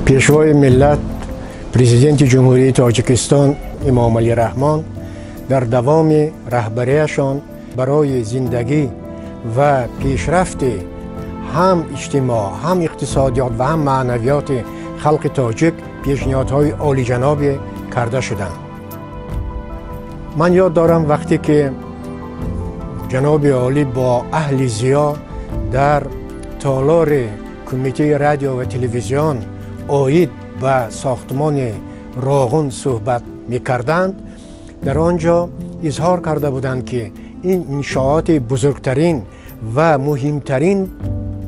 پیشوای ملت پرزیدنت جمهوری تاجیکستان امام علی رحمان در دوام رهبریشان برای زندگی و پیشرفت هم اجتماع، هم اقتصادیات و هم معنویات خلق تاجیک پیشنهادهای عالی جنابی کرده شدند. من یاد دارم وقتی که جناب عالی با اهل زیا در تالار کمیته رادیو و تلویزیون عاید به ساختمان راغون صحبت می‌کردند، در آنجا اظهار کرده بودند که این انشاءات بزرگترین و مهمترین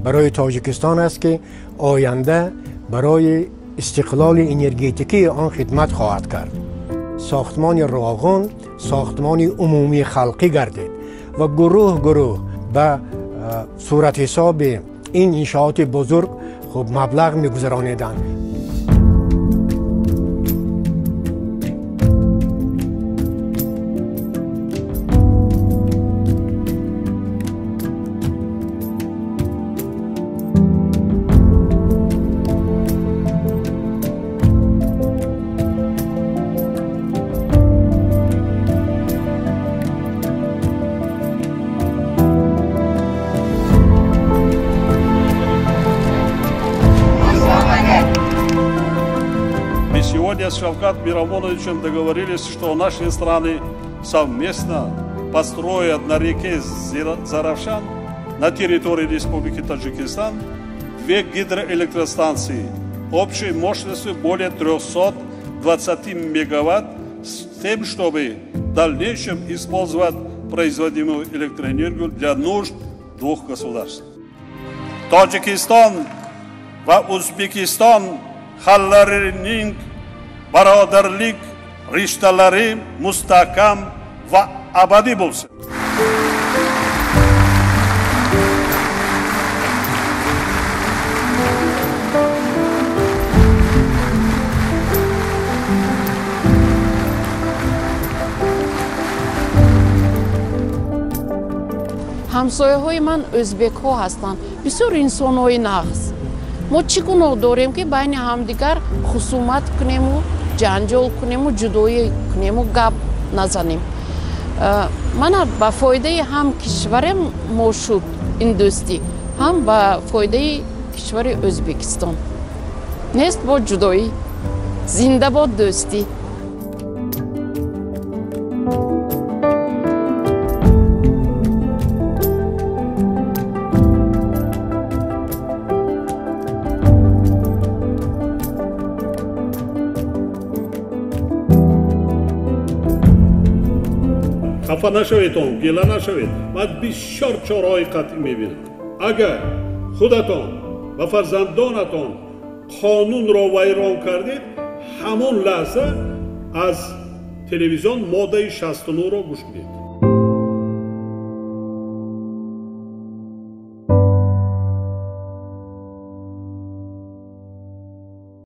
برای تاجیکستان است که آینده برای استقلال انرژتیکی آن خدمت خواهد کرد. ساختمان راغون ساختمان عمومی خلقی گردید و گروه گروه به صورت حساب این انشاءات بزرگ خب مبلغ می‌گذرانیدند. Сегодня с Шавкат Мирамоновичем договорились, что наши страны совместно построят на реке Заравшан на территории Республики Таджикистан 2 гидроэлектростанции общей мощностью более 320 мегаватт с тем, чтобы в дальнейшем использовать производимую электроэнергию для нужд двух государств. Таджикистан и Узбекистан халларининг бародарлик ришталари мустахкам ва абадӣ бошад. ҳамсояҳои ман ӯзбекҳо ҳастанд, бисёр инсонҳои нағз. мо чӣ гуноҳ дорем ки байни ҳамдигар хусумат кунему, ҷанҷол кунему, ҷудоӣ кунему, гап назанем. мана ба фоидаи ҳам кишварем мо шуд ин дӯстӣ, ҳам ба фоидаи кишвари Ӯзбекистон. нест бод ҷудоӣ, зинда бод дӯстӣ. خفه نشوید، گله نشوید. من بسیار چاره‌های قطعی می‌بینم. اگر خودتان و فرزندانتان قانون را ویران کردید، همون لحظه از تلویزیون ماده 69 را گوش بدید.